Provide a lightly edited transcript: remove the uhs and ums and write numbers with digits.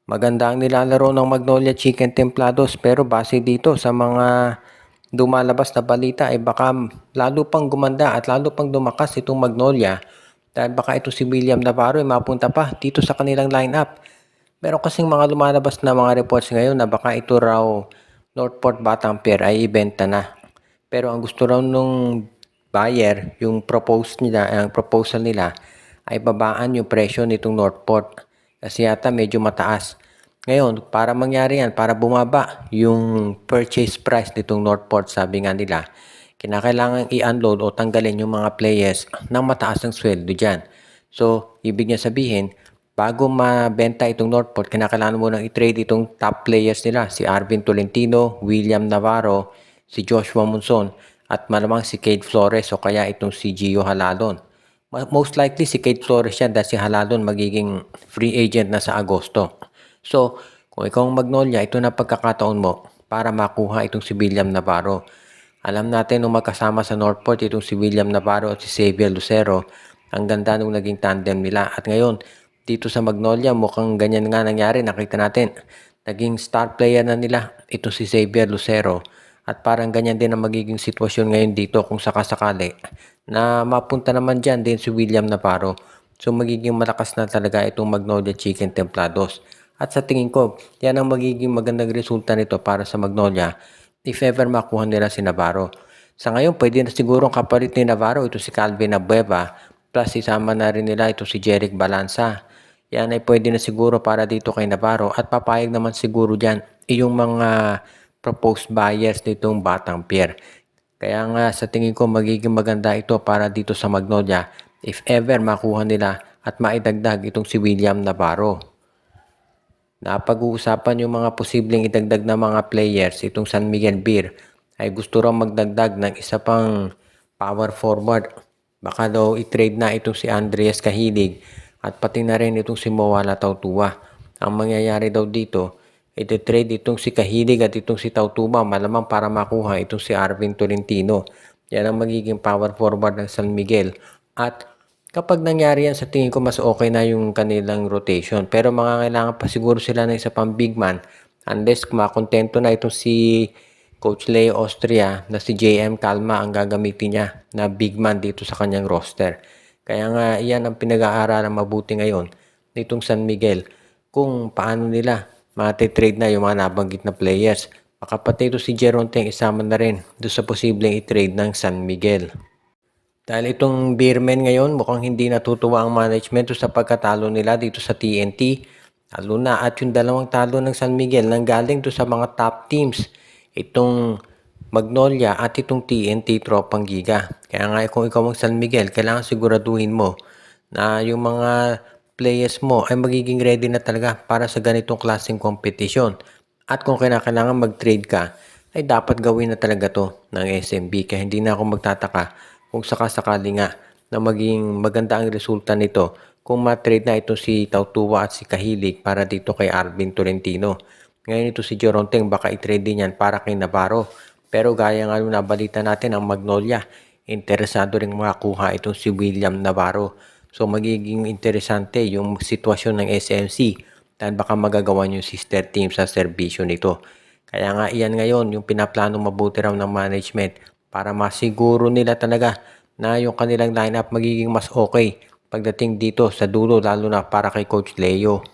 Maganda ang nilalaro ng Magnolia Chicken Templados pero base dito sa mga lumalabas na balita ay baka lalo pang gumanda at lalo pang dumakas itong Magnolia dahil baka ito si William Navarro ay mapunta pa dito sa kanilang lineup. Meron kasing mga lumalabas na mga reports ngayon na baka ito raw Northport Batang Pier ay ibenta na. Pero ang gusto raw nung buyer, yung proposal nila ay babaan yung presyo nitong Northport kasi yata medyo mataas. Ngayon, para mangyari yan, para bumaba yung purchase price nitong Northport, sabi nga nila, kinakailangan i-unload o tanggalin yung mga players ng mataas ang sweldo dyan. So, ibig niya sabihin, bago mabenta itong Northport, kinakailangan mo nang i-trade itong top players nila, si Arvin Tolentino, William Navarro, si Joshua Monson, at malamang si Cade Flores o kaya itong si Gio Halalon. Most likely si Cade Flores yan dahil si Halalon magiging free agent na sa Agosto. So, kung ikaw ang Magnolia, ito na pagkakataon mo para makuha itong si William Navarro. Alam natin nung magkasama sa Northport itong si William Navarro at si Xavier Lucero, ang ganda nung naging tandem nila. At ngayon, dito sa Magnolia, mukhang ganyan nga nangyari. Nakita natin, naging star player na nila ito si Xavier Lucero. At parang ganyan din ang magiging sitwasyon ngayon dito kung sakasakali na mapunta naman dyan din si William Navarro. So magiging malakas na talaga itong Magnolia Chicken Templados. At sa tingin ko, yan ang magiging magandang resulta nito para sa Magnolia if ever makuha nila si Navarro. Sa ngayon, pwede na siguro ang kapalit ni Navarro ito si Calvin Abueva plus isama na rin nila ito si Jeric Balanza. Yan ay pwede na siguro para dito kay Navarro at papayag naman siguro dyan yung mga proposed buyers nitong Batang Pier. Kaya nga sa tingin ko magiging maganda ito para dito sa Magnolia if ever makuha nila at maidagdag itong si William Navarro. Napag-uusapan yung mga posibleng idagdag na mga players itong San Miguel Beer ay gusto raw magdagdag ng isa pang power forward. Baka daw i-trade na itong si Andreas Cahilig at pati na rin itong si Mowala Tautua. Ang mangyayari daw dito, i-trade itong si Cahilig at itong si Tautuba malamang para makuha itong si Arvin Tolentino. Yan ang magiging power forward ng San Miguel. At kapag nangyari yan, sa tingin ko mas okay na yung kanilang rotation. Pero kailangan pa siguro sila ng isa pang big man unless makontento na itong si Coach Leo Austria na si JM Calma ang gagamitin niya na big man dito sa kanyang roster. Kaya nga iyan ang pinag-aaralan mabuti ngayon nitong San Miguel kung paano nila matitrade na yung mga nabanggit na players. Baka pati ito si Geronteng isama na rin doon sa posibleng i-trade ng San Miguel. Dahil itong Beermen ngayon mukhang hindi natutuwa ang management sa pagkatalo nila dito sa TNT. Lalo na at yung dalawang talo ng San Miguel nang galing to sa mga top teams. Itong Magnolia at itong TNT Tropang Giga. Kaya nga kung ikaw ang San Miguel, kailangan siguraduhin mo na yung mga players mo ay magiging ready na talaga para sa ganitong klaseng kompetisyon. At kung kailangan mag-trade ka, ay dapat gawin na talaga to ng SMB. Kaya hindi na ako magtataka kung sakasakali nga na maging maganda ang resulta nito kung ma-trade na ito si Tautuwa at si Kahilig para dito kay Arvin Tolentino. Ngayon ito si Joronteng baka i-trade din yan para kay Navarro. Pero gaya nga nung nabalita natin ang Magnolia, interesado rin makakuha itong si William Navarro. So magiging interesante yung sitwasyon ng SMC dahil baka magagawa yung sister team sa serbisyo nito. Kaya nga iyan ngayon yung pinaplano mabuti raw ng management para masiguro nila talaga na yung kanilang lineup magiging mas okay pagdating dito sa dulo lalo na para kay Coach Leo.